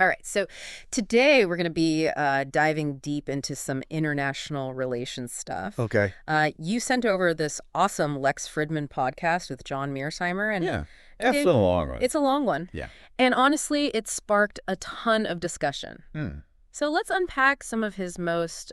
All right, so today we're going to be diving deep into some international relations stuff. Okay. You sent over this awesome Lex Fridman podcast with John Mearsheimer, and Yeah. That's a long one. it's a long one. Yeah. And honestly, it sparked a ton of discussion. So let's unpack some of his most,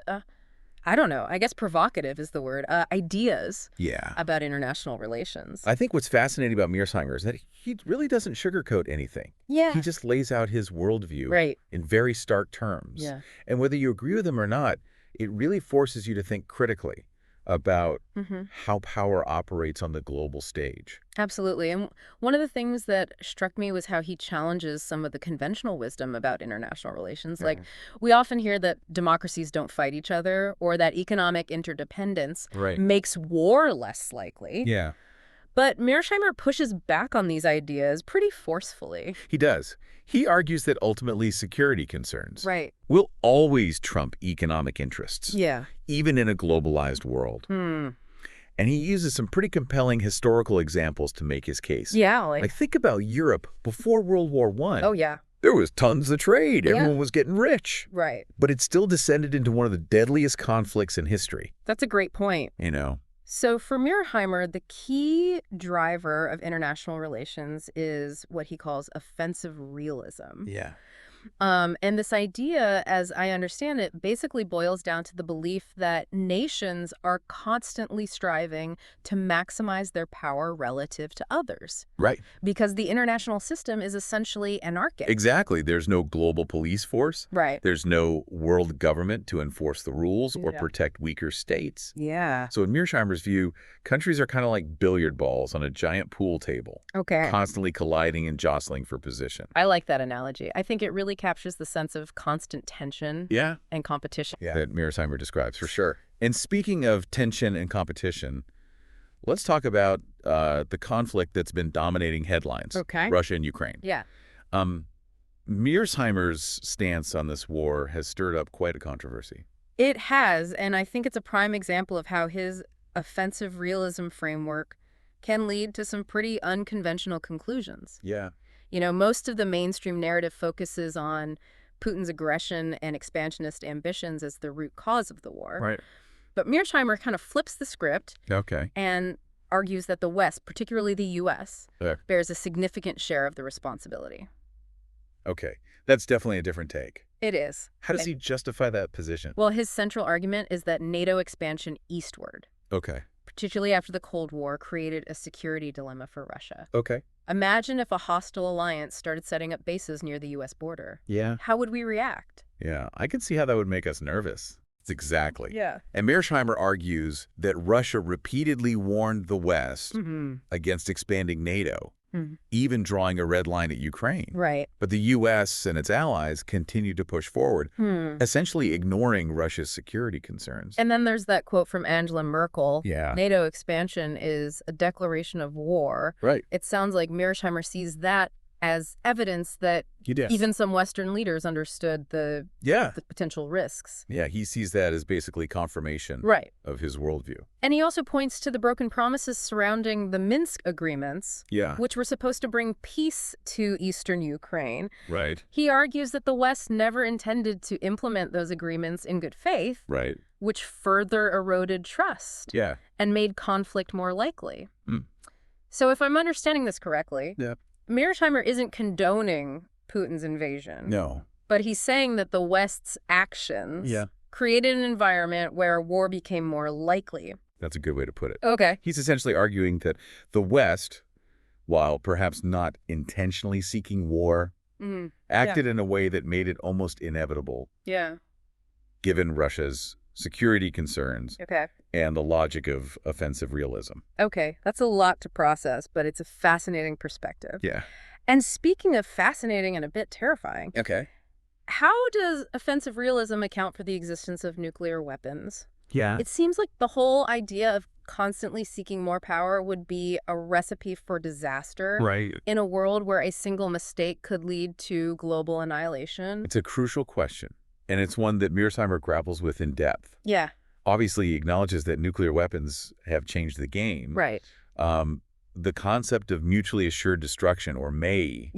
I don't know, I guess provocative is the word, ideas Yeah. about international relations. I think what's fascinating about Mearsheimer is that he really doesn't sugarcoat anything. Yeah. He just lays out his worldview Right. in very stark terms. Yeah. And whether you agree with him or not, it really forces you to think critically about how power operates on the global stage. Absolutely. And one of the things that struck me was how he challenges some of the conventional wisdom about international relations. Like, we often hear that democracies don't fight each other or that economic interdependence makes war less likely. Yeah. But Mearsheimer pushes back on these ideas pretty forcefully. He does. He argues that ultimately security concerns Will always trump economic interests, Yeah. even in a globalized world. And he uses some pretty compelling historical examples to make his case. Yeah. Like, think about Europe before World War I. Oh, yeah. There was tons of trade. Yeah. Everyone was getting rich. Right. But it still descended into one of the deadliest conflicts in history. That's a great point. You know? So for Mearsheimer, the key driver of international relations is what he calls offensive realism. Yeah. And this idea, as I understand it, basically boils down to the belief that nations are constantly striving to maximize their power relative to others. Right. Because the international system is essentially anarchic. Exactly. There's no global police force. Right. There's no world government to enforce the rules or Yeah. protect weaker states. Yeah. So in Mearsheimer's view, countries are kind of like billiard balls on a giant pool table, Okay. constantly colliding and jostling for position. I like that analogy. I think it really captures the sense of constant tension and competition. That Mearsheimer describes, for sure. And speaking of tension and competition, let's talk about the conflict that's been dominating headlines. Okay. Russia and Ukraine. Yeah. Mearsheimer's stance on this war has stirred up quite a controversy. It has, and I think it's a prime example of how his offensive realism framework can lead to some pretty unconventional conclusions. Yeah. You know, most of the mainstream narrative focuses on Putin's aggression and expansionist ambitions as the root cause of the war. Right. But Mearsheimer kind of flips the script Okay. and argues that the West, particularly the U.S., Yeah. bears a significant share of the responsibility. Okay. That's definitely a different take. It is. How does he justify that position? Well, his central argument is that NATO expansion eastward, Okay. particularly after the Cold War, created a security dilemma for Russia. Okay. Imagine if a hostile alliance started setting up bases near the U.S. border. Yeah. How would we react? Yeah. I can see how that would make us nervous. Exactly. Yeah. And Mearsheimer argues that Russia repeatedly warned the West against expanding NATO, even drawing a red line at Ukraine. Right. But the U.S. and its allies continued to push forward, essentially ignoring Russia's security concerns. And then there's that quote from Angela Merkel. Yeah. NATO expansion is a declaration of war. Right. It sounds like Mearsheimer sees that as evidence that even some Western leaders understood the potential risks. Yeah, he sees that as basically confirmation of his worldview. And he also points to the broken promises surrounding the Minsk agreements, which were supposed to bring peace to eastern Ukraine. Right. He argues that the West never intended to implement those agreements in good faith, which further eroded trust and made conflict more likely. So if I'm understanding this correctly, Mearsheimer isn't condoning Putin's invasion. No. But he's saying that the West's actions created an environment where war became more likely. That's a good way to put it. Okay. He's essentially arguing that the West, while perhaps not intentionally seeking war, acted in a way that made it almost inevitable. Given Russia's security concerns and the logic of offensive realism. Okay, that's a lot to process, but it's a fascinating perspective. Yeah. And speaking of fascinating and a bit terrifying, how does offensive realism account for the existence of nuclear weapons? Yeah. It seems like the whole idea of constantly seeking more power would be a recipe for disaster in a world where a single mistake could lead to global annihilation. It's a crucial question. And it's one that Mearsheimer grapples with in depth. Yeah. Obviously, he acknowledges that nuclear weapons have changed the game. Right. The concept of mutually assured destruction, or MAE,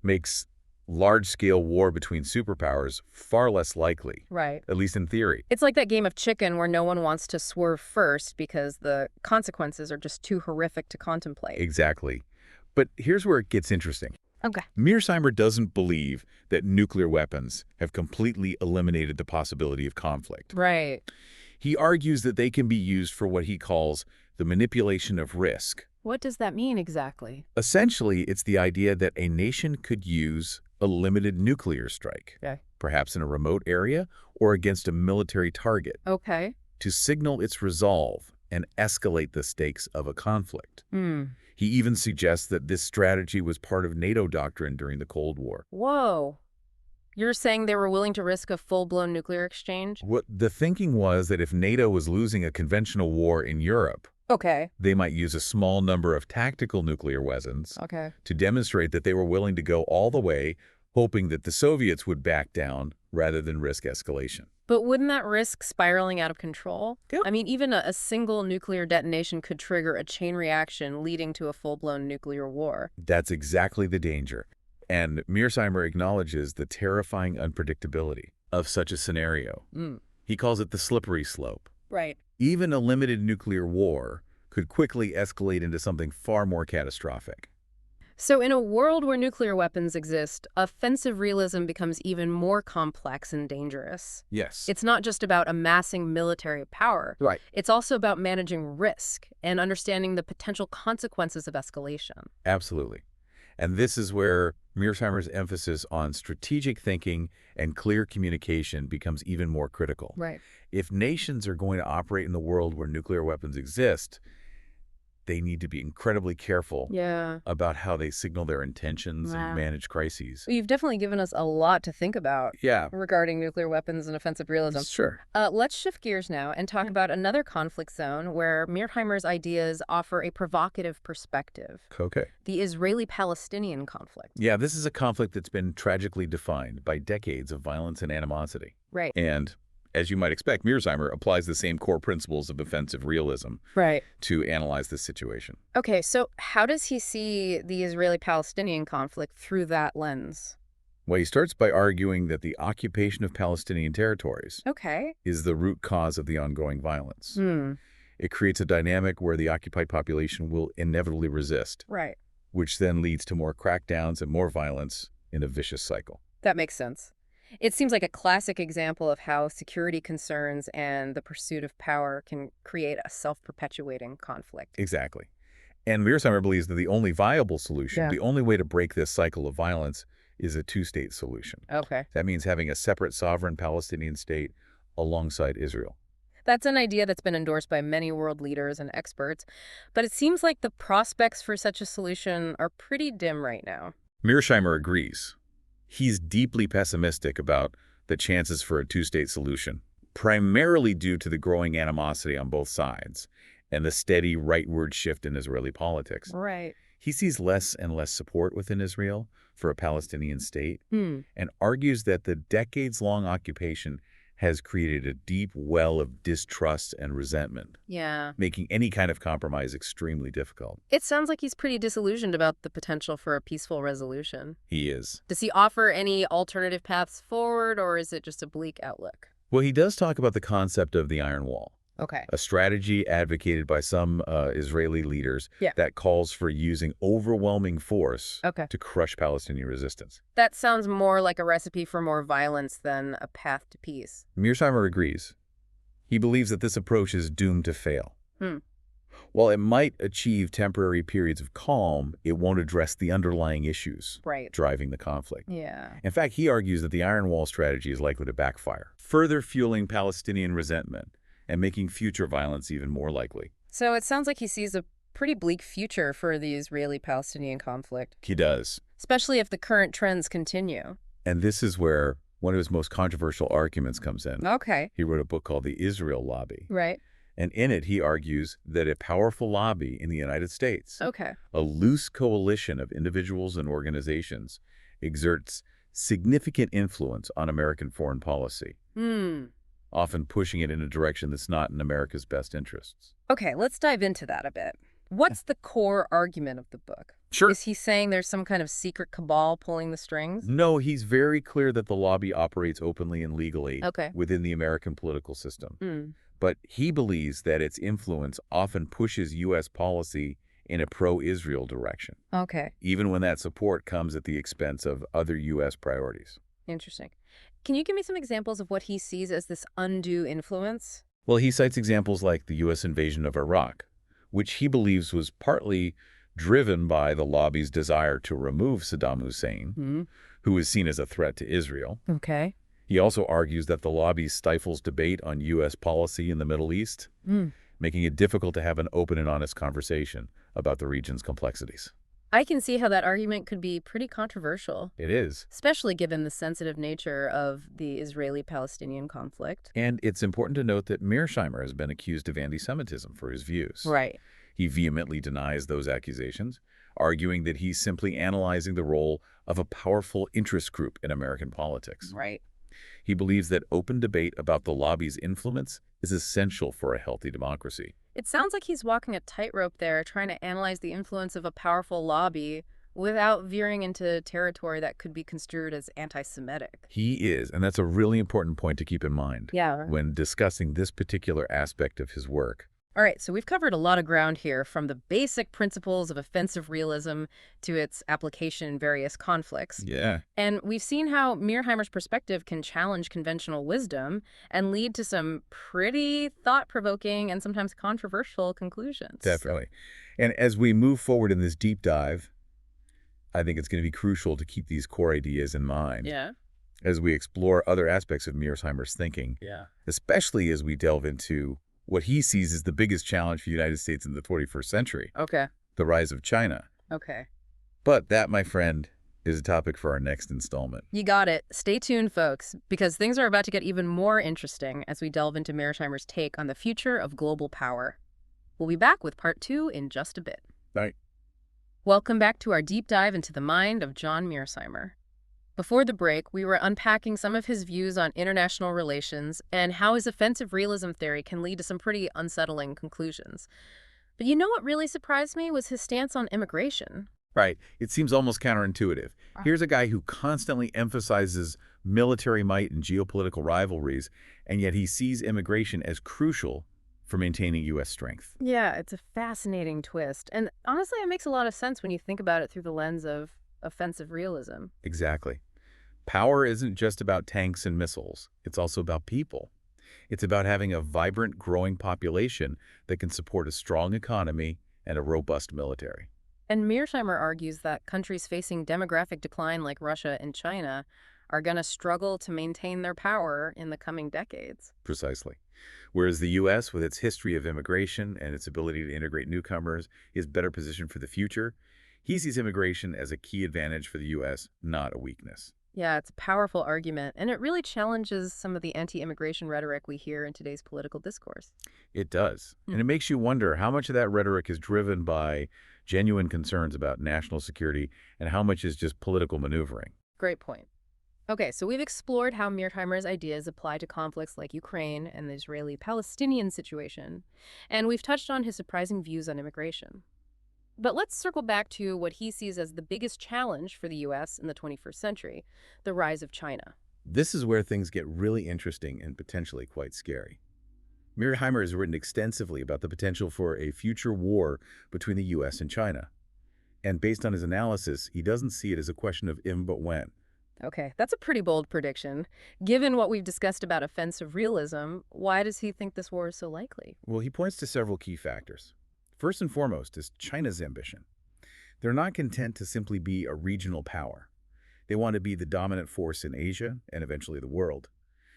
makes large-scale war between superpowers far less likely. Right. At least in theory. It's like that game of chicken where no one wants to swerve first because the consequences are just too horrific to contemplate. Exactly. But here's where it gets interesting. Okay. Mearsheimer doesn't believe that nuclear weapons have completely eliminated the possibility of conflict. Right. He argues that they can be used for what he calls the manipulation of risk. What does that mean exactly? Essentially, it's the idea that a nation could use a limited nuclear strike, perhaps in a remote area or against a military target, to signal its resolve and escalate the stakes of a conflict. He even suggests that this strategy was part of NATO doctrine during the Cold War. Whoa. You're saying they were willing to risk a full-blown nuclear exchange? What the thinking was that if NATO was losing a conventional war in Europe, they might use a small number of tactical nuclear weapons to demonstrate that they were willing to go all the way, hoping that the Soviets would back down rather than risk escalation. But wouldn't that risk spiraling out of control? I mean, even a single nuclear detonation could trigger a chain reaction leading to a full-blown nuclear war. That's exactly the danger. And Mearsheimer acknowledges the terrifying unpredictability of such a scenario. He calls it the slippery slope. Right. Even a limited nuclear war could quickly escalate into something far more catastrophic. So in a world where nuclear weapons exist, offensive realism becomes even more complex and dangerous. Yes. It's not just about amassing military power. Right. It's also about managing risk and understanding the potential consequences of escalation. Absolutely. And this is where Mearsheimer's emphasis on strategic thinking and clear communication becomes even more critical. Right. If nations are going to operate in the world where nuclear weapons exist, they need to be incredibly careful about how they signal their intentions and manage crises. Well, you've definitely given us a lot to think about regarding nuclear weapons and offensive realism. Sure. Let's shift gears now and talk about another conflict zone where Mearsheimer's ideas offer a provocative perspective. Okay. The Israeli-Palestinian conflict. Yeah, this is a conflict that's been tragically defined by decades of violence and animosity. Right. And as you might expect, Mearsheimer applies the same core principles of offensive realism to analyze this situation. Okay, so how does he see the Israeli-Palestinian conflict through that lens? Well, he starts by arguing that the occupation of Palestinian territories is the root cause of the ongoing violence. It creates a dynamic where the occupied population will inevitably resist, which then leads to more crackdowns and more violence in a vicious cycle. That makes sense. It seems like a classic example of how security concerns and the pursuit of power can create a self-perpetuating conflict. Exactly. And Mearsheimer believes that the only viable solution, the only way to break this cycle of violence, is a two-state solution. That means having a separate sovereign Palestinian state alongside Israel. That's an idea that's been endorsed by many world leaders and experts, but it seems like the prospects for such a solution are pretty dim right now. Mearsheimer agrees. He's deeply pessimistic about the chances for a two-state solution, primarily due to the growing animosity on both sides and the steady rightward shift in Israeli politics. Right. He sees less and less support within Israel for a Palestinian state and argues that the decades-long occupation has created a deep well of distrust and resentment, making any kind of compromise extremely difficult. It sounds like he's pretty disillusioned about the potential for a peaceful resolution. He is. Does he offer any alternative paths forward, or is it just a bleak outlook? Well, he does talk about the concept of the Iron Wall. A strategy advocated by some Israeli leaders that calls for using overwhelming force to crush Palestinian resistance. That sounds more like a recipe for more violence than a path to peace. Mearsheimer agrees. He believes that this approach is doomed to fail. While it might achieve temporary periods of calm, it won't address the underlying issues driving the conflict. In fact, he argues that the Iron Wall strategy is likely to backfire, further fueling Palestinian resentment and making future violence even more likely. So it sounds like he sees a pretty bleak future for the Israeli-Palestinian conflict. He does. Especially if the current trends continue. And this is where one of his most controversial arguments comes in. He wrote a book called The Israel Lobby. And in it, he argues that a powerful lobby in the United States, a loose coalition of individuals and organizations, exerts significant influence on American foreign policy. Often pushing it in a direction that's not in America's best interests. Okay, let's dive into that a bit. What's the core argument of the book? Sure. Is he saying there's some kind of secret cabal pulling the strings? No, he's very clear that the lobby operates openly and legally Okay. within the American political system. Mm. But he believes that its influence often pushes U.S. policy in a pro-Israel direction. Okay. Even when that support comes at the expense of other U.S. priorities. Interesting. Can you give me some examples of what he sees as this undue influence? Well, he cites examples like the U.S. invasion of Iraq, which he believes was partly driven by the lobby's desire to remove Saddam Hussein, who is seen as a threat to Israel. Okay. He also argues that the lobby stifles debate on U.S. policy in the Middle East, making it difficult to have an open and honest conversation about the region's complexities. I can see how that argument could be pretty controversial. It is. Especially given the sensitive nature of the Israeli-Palestinian conflict. And it's important to note that Mearsheimer has been accused of antisemitism for his views. Right. He vehemently denies those accusations, arguing that he's simply analyzing the role of a powerful interest group in American politics. Right. He believes that open debate about the lobby's influence is essential for a healthy democracy. It sounds like he's walking a tightrope there, trying to analyze the influence of a powerful lobby without veering into territory that could be construed as anti-Semitic. He is, and that's a really important point to keep in mind when discussing this particular aspect of his work. All right, so we've covered a lot of ground here, from the basic principles of offensive realism to its application in various conflicts. Yeah. And we've seen how Mearsheimer's perspective can challenge conventional wisdom and lead to some pretty thought-provoking and sometimes controversial conclusions. Definitely. And as we move forward in this deep dive, I think it's going to be crucial to keep these core ideas in mind. Yeah. As we explore other aspects of Mearsheimer's thinking. Yeah. Especially as we delve into what he sees as the biggest challenge for the United States in the 21st century. Okay. The rise of China. Okay. But that, my friend, is a topic for our next installment. You got it. Stay tuned, folks, because things are about to get even more interesting as we delve into Mearsheimer's take on the future of global power. We'll be back with part 2 in just a bit. Right. Welcome back to our deep dive into the mind of John Mearsheimer. Before the break, we were unpacking some of his views on international relations and how his offensive realism theory can lead to some pretty unsettling conclusions. But you know what really surprised me was his stance on immigration. Right. It seems almost counterintuitive. Here's a guy who constantly emphasizes military might and geopolitical rivalries, and yet he sees immigration as crucial for maintaining U.S. strength. Yeah, it's a fascinating twist. And honestly, it makes a lot of sense when you think about it through the lens of offensive realism. Exactly. Power isn't just about tanks and missiles. It's also about people. It's about having a vibrant, growing population that can support a strong economy and a robust military. And Mearsheimer argues that countries facing demographic decline like Russia and China are going to struggle to maintain their power in the coming decades. Precisely. Whereas the U.S., with its history of immigration and its ability to integrate newcomers, is better positioned for the future, he sees immigration as a key advantage for the U.S., not a weakness. Yeah, it's a powerful argument, and it really challenges some of the anti-immigration rhetoric we hear in today's political discourse. It does. And it makes you wonder how much of that rhetoric is driven by genuine concerns about national security and how much is just political maneuvering. Great point. Okay, so we've explored how Mearsheimer's ideas apply to conflicts like Ukraine and the Israeli-Palestinian situation, and we've touched on his surprising views on immigration. But let's circle back to what he sees as the biggest challenge for the U.S. in the 21st century, the rise of China. This is where things get really interesting and potentially quite scary. Mearsheimer has written extensively about the potential for a future war between the U.S. and China. And based on his analysis, he doesn't see it as a question of if but when. Okay, that's a pretty bold prediction. Given what we've discussed about offensive realism, why does he think this war is so likely? Well, he points to several key factors. First and foremost is China's ambition. They're not content to simply be a regional power. They want to be the dominant force in Asia and eventually the world.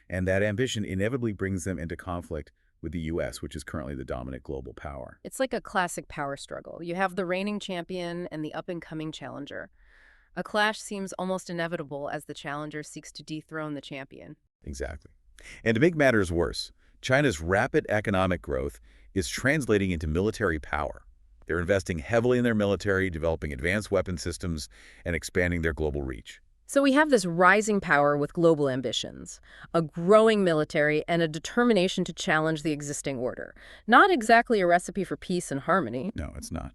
And that ambition inevitably brings them into conflict with the U.S., which is currently the dominant global power. It's like a classic power struggle. You have the reigning champion and the up-and-coming challenger. A clash seems almost inevitable as the challenger seeks to dethrone the champion. Exactly. And to make matters worse, China's rapid economic growth is translating into military power. They're investing heavily in their military, developing advanced weapon systems, and expanding their global reach. So we have this rising power with global ambitions, a growing military, and a determination to challenge the existing order. Not exactly a recipe for peace and harmony. No, it's not.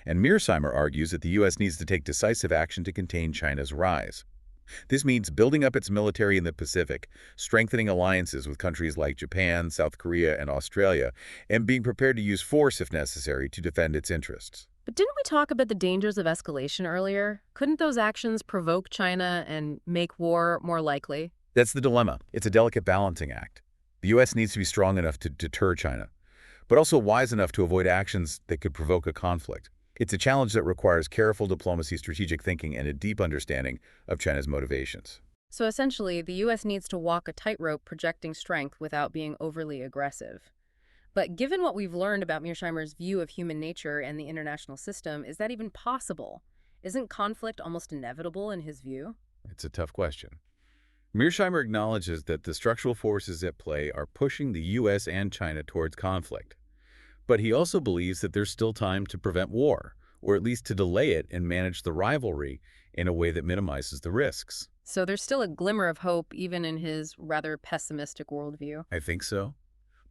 And Mearsheimer argues that the U.S. needs to take decisive action to contain China's rise. This means building up its military in the Pacific, strengthening alliances with countries like Japan, South Korea, and Australia, and being prepared to use force if necessary to defend its interests. But didn't we talk about the dangers of escalation earlier? Couldn't those actions provoke China and make war more likely? That's the dilemma. It's a delicate balancing act. The U.S. needs to be strong enough to deter China, but also wise enough to avoid actions that could provoke a conflict. It's a challenge that requires careful diplomacy, strategic thinking, and a deep understanding of China's motivations. So essentially, the U.S. needs to walk a tightrope projecting strength without being overly aggressive. But given what we've learned about Mearsheimer's view of human nature and the international system, is that even possible? Isn't conflict almost inevitable in his view? It's a tough question. Mearsheimer acknowledges that the structural forces at play are pushing the U.S. and China towards conflict. But he also believes that there's still time to prevent war, or at least to delay it and manage the rivalry in a way that minimizes the risks. So there's still a glimmer of hope even in his rather pessimistic worldview. I think so.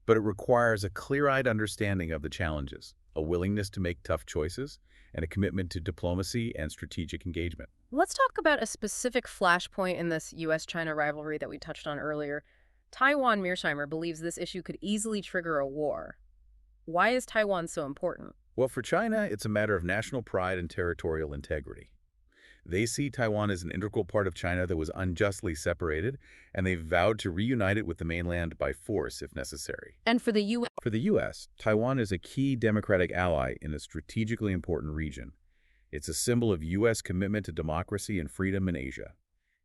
But it requires a clear-eyed understanding of the challenges, a willingness to make tough choices, and a commitment to diplomacy and strategic engagement. Let's talk about a specific flashpoint in this U.S.-China rivalry that we touched on earlier. Taiwan. Mearsheimer believes this issue could easily trigger a war. Why is Taiwan so important? Well, for China, it's a matter of national pride and territorial integrity. They see Taiwan as an integral part of China that was unjustly separated, and they've vowed to reunite it with the mainland by force if necessary. And for the U.S.? For the U.S., Taiwan is a key democratic ally in a strategically important region. It's a symbol of U.S. commitment to democracy and freedom in Asia,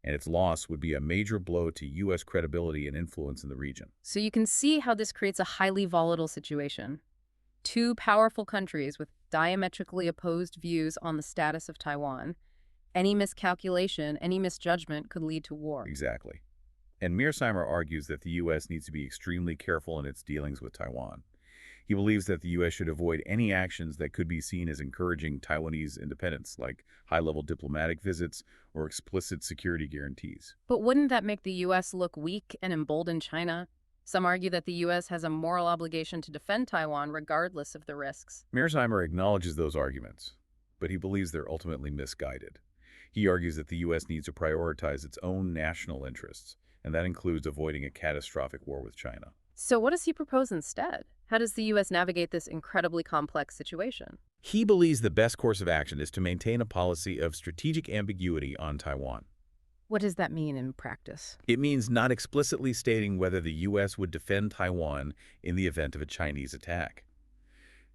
and its loss would be a major blow to U.S. credibility and influence in the region. So you can see how this creates a highly volatile situation. Two powerful countries with diametrically opposed views on the status of Taiwan. Any miscalculation, any misjudgment could lead to war. Exactly. And Mearsheimer argues that the U.S. needs to be extremely careful in its dealings with Taiwan. He believes that the U.S. should avoid any actions that could be seen as encouraging Taiwanese independence, like high-level diplomatic visits or explicit security guarantees. But wouldn't that make the U.S. look weak and embolden China? Some argue that the U.S. has a moral obligation to defend Taiwan regardless of the risks. Mearsheimer acknowledges those arguments, but he believes they're ultimately misguided. He argues that the U.S. needs to prioritize its own national interests, and that includes avoiding a catastrophic war with China. So what does he propose instead? How does the U.S. navigate this incredibly complex situation? He believes the best course of action is to maintain a policy of strategic ambiguity on Taiwan. What does that mean in practice? It means not explicitly stating whether the U.S. would defend Taiwan in the event of a Chinese attack.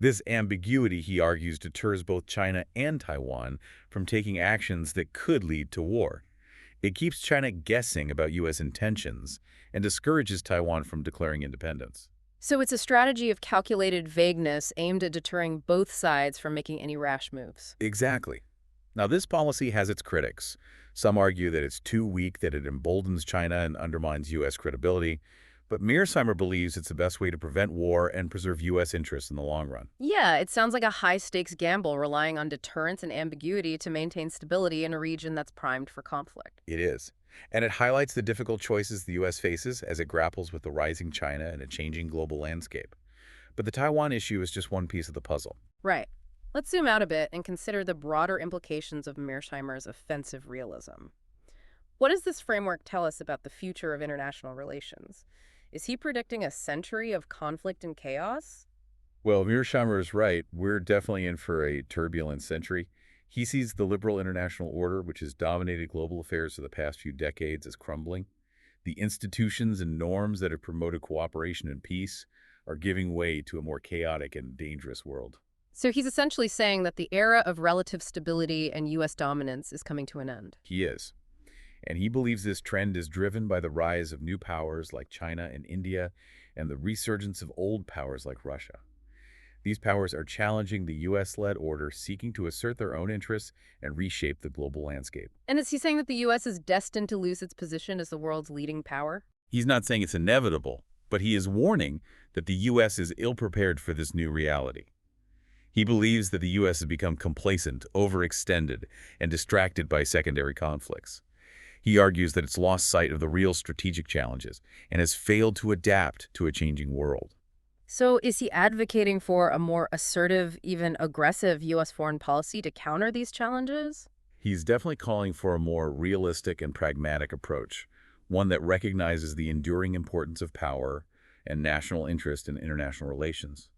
This ambiguity, he argues, deters both China and Taiwan from taking actions that could lead to war. It keeps China guessing about U.S. intentions and discourages Taiwan from declaring independence. So it's a strategy of calculated vagueness aimed at deterring both sides from making any rash moves. Exactly. Now, this policy has its critics. Some argue that it's too weak, that it emboldens China and undermines U.S. credibility. But Mearsheimer believes it's the best way to prevent war and preserve U.S. interests in the long run. Yeah, it sounds like a high-stakes gamble relying on deterrence and ambiguity to maintain stability in a region that's primed for conflict. It is. And it highlights the difficult choices the U.S. faces as it grapples with the rising China and a changing global landscape. But the Taiwan issue is just one piece of the puzzle. Right. Let's zoom out a bit and consider the broader implications of Mearsheimer's offensive realism. What does this framework tell us about the future of international relations? Is he predicting a century of conflict and chaos? Well, Mearsheimer is right. We're definitely in for a turbulent century. He sees the liberal international order, which has dominated global affairs for the past few decades, as crumbling. The institutions and norms that have promoted cooperation and peace are giving way to a more chaotic and dangerous world. So he's essentially saying that the era of relative stability and U.S. dominance is coming to an end. He is. And he believes this trend is driven by the rise of new powers like China and India and the resurgence of old powers like Russia. These powers are challenging the U.S.-led order, seeking to assert their own interests and reshape the global landscape. And is he saying that the U.S. is destined to lose its position as the world's leading power? He's not saying it's inevitable, but he is warning that the U.S. is ill-prepared for this new reality. He believes that the U.S. has become complacent, overextended, and distracted by secondary conflicts. He argues that it's lost sight of the real strategic challenges and has failed to adapt to a changing world. So is he advocating for a more assertive, even aggressive U.S. foreign policy to counter these challenges? He's definitely calling for a more realistic and pragmatic approach, one that recognizes the enduring importance of power and national interest in international relations.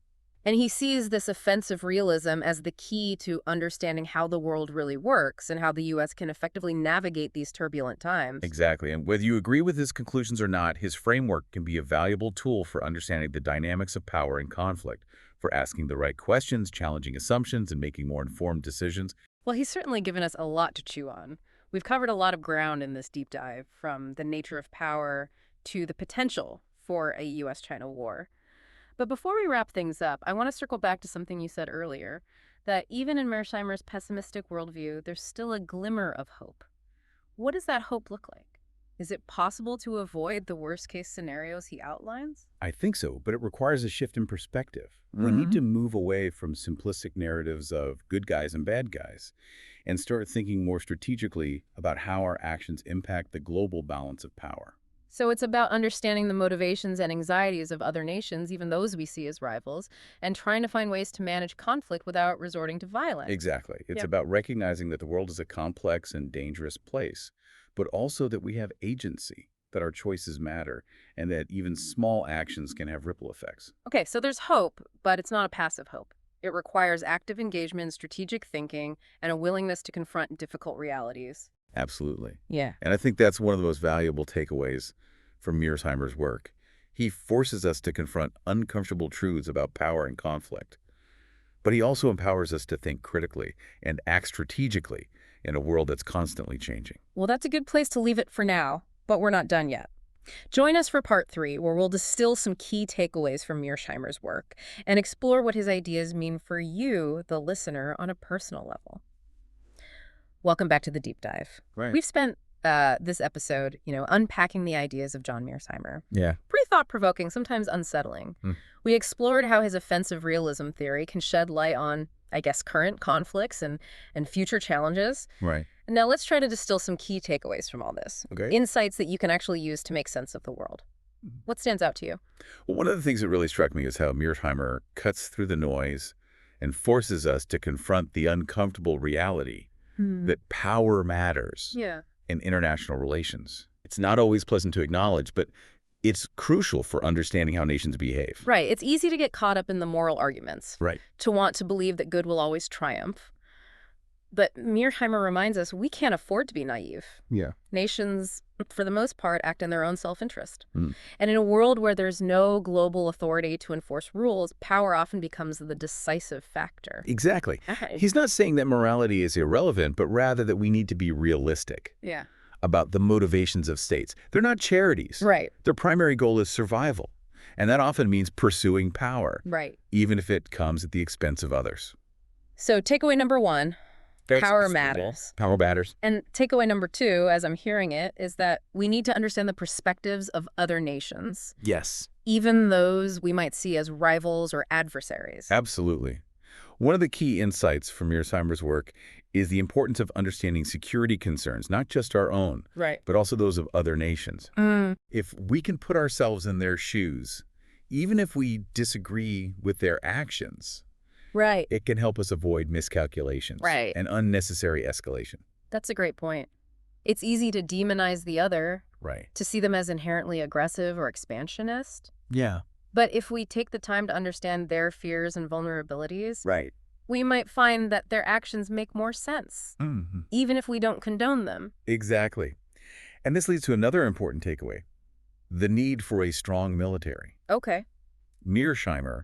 And he sees this offensive realism as the key to understanding how the world really works and how the U.S. can effectively navigate these turbulent times. Exactly. And whether you agree with his conclusions or not, his framework can be a valuable tool for understanding the dynamics of power and conflict, for asking the right questions, challenging assumptions, and making more informed decisions. Well, he's certainly given us a lot to chew on. We've covered a lot of ground in this deep dive, from the nature of power to the potential for a U.S.-China war. But before we wrap things up, I want to circle back to something you said earlier, that even in Mearsheimer's pessimistic worldview, there's still a glimmer of hope. What does that hope look like? Is it possible to avoid the worst-case scenarios he outlines? I think so, but it requires a shift in perspective. We need to move away from simplistic narratives of good guys and bad guys and start thinking more strategically about how our actions impact the global balance of power. So it's about understanding the motivations and anxieties of other nations, even those we see as rivals, and trying to find ways to manage conflict without resorting to violence. Exactly. It's about recognizing that the world is a complex and dangerous place, but also that we have agency, that our choices matter, and that even small actions can have ripple effects. Okay, so there's hope, but it's not a passive hope. It requires active engagement, strategic thinking, and a willingness to confront difficult realities. Absolutely. Yeah. And I think that's one of the most valuable takeaways from Mearsheimer's work. He forces us to confront uncomfortable truths about power and conflict. But he also empowers us to think critically and act strategically in a world that's constantly changing. Well, that's a good place to leave it for now, but we're not done yet. Join us for part 3, where we'll distill some key takeaways from Mearsheimer's work and explore what his ideas mean for you, the listener, on a personal level. Welcome back to the Deep Dive. Right. We've spent this episode, unpacking the ideas of John Mearsheimer. Yeah. Pretty thought-provoking, sometimes unsettling. We explored how his offensive realism theory can shed light on, I guess, current conflicts and future challenges. Right. And now let's try to distill some key takeaways from all this. Okay. Insights that you can actually use to make sense of the world. What stands out to you? Well, one of the things that really struck me is how Mearsheimer cuts through the noise and forces us to confront the uncomfortable reality that power matters in international relations. It's not always pleasant to acknowledge, but it's crucial for understanding how nations behave. Right. It's easy to get caught up in the moral arguments. Right. To want to believe that good will always triumph. But Mearsheimer reminds us we can't afford to be naive. Yeah. Nations, for the most part, act in their own self-interest. And in a world where there's no global authority to enforce rules, power often becomes the decisive factor. Exactly. He's not saying that morality is irrelevant, but rather that we need to be realistic about the motivations of states. They're not charities. Right. Their primary goal is survival. And that often means pursuing power. Right. Even if it comes at the expense of others. So takeaway number 1. Power matters. Power matters. And takeaway number 2, as I'm hearing it, is that we need to understand the perspectives of other nations. Yes. Even those we might see as rivals or adversaries. Absolutely. One of the key insights from Mearsheimer's work is the importance of understanding security concerns, not just our own, but also those of other nations. If we can put ourselves in their shoes, even if we disagree with their actions, it can help us avoid miscalculations and unnecessary escalation. That's a great point. It's easy to demonize the other, to see them as inherently aggressive or expansionist. Yeah. But if we take the time to understand their fears and vulnerabilities, we might find that their actions make more sense, even if we don't condone them. Exactly. And this leads to another important takeaway, the need for a strong military. Okay. Mearsheimer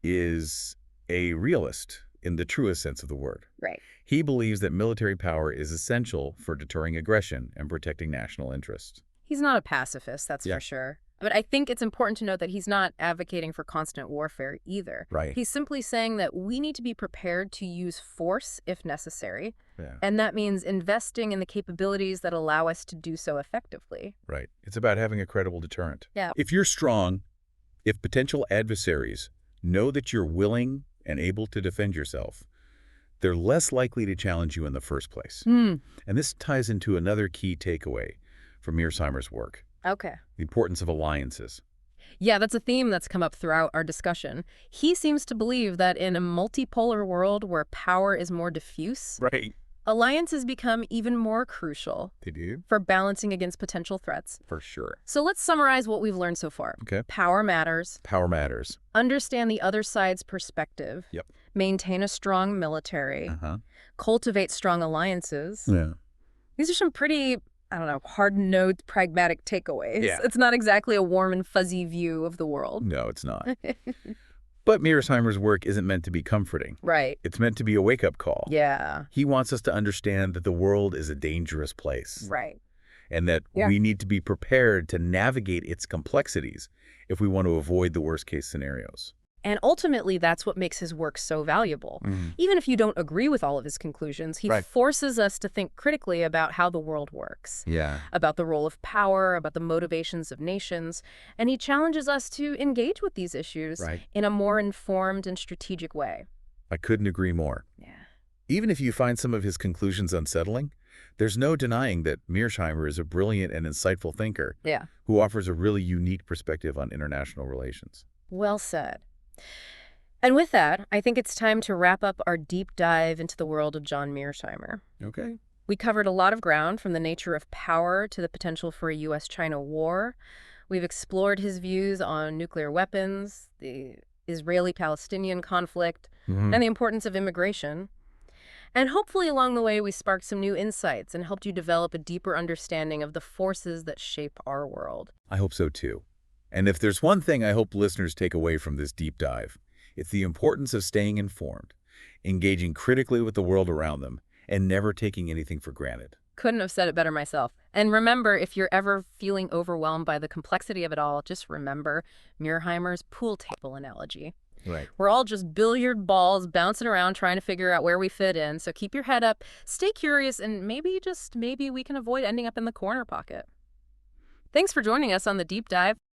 is a realist in the truest sense of the word. Right. He believes that military power is essential for deterring aggression and protecting national interests. He's not a pacifist, that's for sure. But I think it's important to note that he's not advocating for constant warfare either. Right. He's simply saying that we need to be prepared to use force if necessary. And that means investing in the capabilities that allow us to do so effectively. Right. It's about having a credible deterrent. Yeah. If you're strong, if potential adversaries know that you're willing and able to defend yourself, they're less likely to challenge you in the first place. And this ties into another key takeaway from Mearsheimer's work. Okay. The importance of alliances. Yeah, that's a theme that's come up throughout our discussion. He seems to believe that in a multipolar world where power is more diffuse, alliances become even more crucial. They do? For balancing against potential threats. For sure. So let's summarize what we've learned so far. Okay. Power matters. Power matters. Understand the other side's perspective. Yep. Maintain a strong military. Cultivate strong alliances. Yeah. These are some pretty, I don't know, hard-nosed, pragmatic takeaways. Yeah. It's not exactly a warm and fuzzy view of the world. No, it's not. But Mearsheimer's work isn't meant to be comforting. Right. It's meant to be a wake-up call. Yeah. He wants us to understand that the world is a dangerous place. Right. And that we need to be prepared to navigate its complexities if we want to avoid the worst-case scenarios. And ultimately, that's what makes his work so valuable. Even if you don't agree with all of his conclusions, he forces us to think critically about how the world works. Yeah. About the role of power, about the motivations of nations. And he challenges us to engage with these issues in a more informed and strategic way. I couldn't agree more. Yeah. Even if you find some of his conclusions unsettling, there's no denying that Mearsheimer is a brilliant and insightful thinker who offers a really unique perspective on international relations. Well said. And with that, I think it's time to wrap up our deep dive into the world of John Mearsheimer. Okay. We covered a lot of ground, from the nature of power to the potential for a U.S.-China war. We've explored his views on nuclear weapons, the Israeli-Palestinian conflict, and the importance of immigration. And hopefully along the way, we sparked some new insights and helped you develop a deeper understanding of the forces that shape our world. I hope so, too. And if there's one thing I hope listeners take away from this deep dive, it's the importance of staying informed, engaging critically with the world around them, and never taking anything for granted. Couldn't have said it better myself. And remember, if you're ever feeling overwhelmed by the complexity of it all, just remember Mearsheimer's pool table analogy. Right. We're all just billiard balls bouncing around trying to figure out where we fit in. So keep your head up, stay curious, and maybe, just maybe, we can avoid ending up in the corner pocket. Thanks for joining us on the Deep Dive.